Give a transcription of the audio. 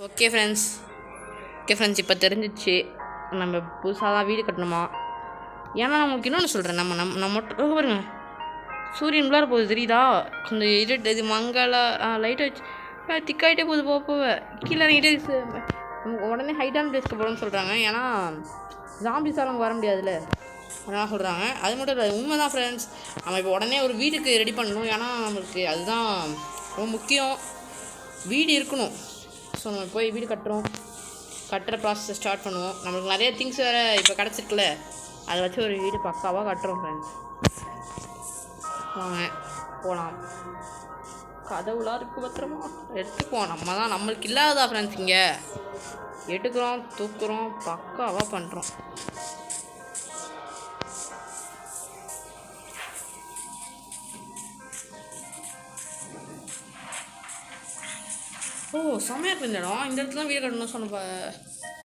Okay friends இப்போ தெரிஞ்சிச்சு நம்ம புதுசாக தான் வீடு கட்டணுமா. ஏன்னா நான் உங்களுக்கு இன்னொன்று சொல்கிறேன், நம்ம மட்டும் பாருங்க சூரியன் உள்ளார போகுது தெரியுதா. இந்த இது மங்களா லைட்டை வச்சு திக்காயிட்டே போகுது போக கீழே இறங்கிட்டே உடனே ஹைட்டான பிளேஸ்க்கு போகணும்னு சொல்கிறாங்க. ஏன்னா ஜாம்பிஸால் அங்கே வர முடியாதுல்ல, அதெல்லாம் சொல்கிறாங்க. அது மட்டும் இல்லை, உண்மை தான் ஃப்ரெண்ட்ஸ். நம்ம இப்போ உடனே ஒரு வீட்டுக்கு ரெடி பண்ணணும். ஏன்னா நம்மளுக்கு அதுதான் ரொம்ப முக்கியம், வீடு இருக்கணும். ஸோ நம்ம போய் வீடு கட்டுற ப்ராசஸை ஸ்டார்ட் பண்ணுவோம். நம்மளுக்கு நிறைய திங்ஸ் வேறு இப்போ கிடச்சிருக்குல்ல, அதை வச்சு ஒரு வீடு பக்காவாக கட்டுறோம் ஃப்ரெண்ட்ஸ். வாங்க போகலாம். கதவுலாம் இருக்குது, பத்திரமா எடுத்துக்குவோம். நம்ம தான் நம்மளுக்கு இல்லாததா ஃப்ரெண்ட்ஸ், இங்கே எடுக்கிறோம் தூக்குறோம் பக்காவாக பண்ணுறோம். ஓ செம்மையாக இருக்கு இந்த இடம். இந்த இடத்துல தான் வீடு கட்டணும் சொன்னப்ப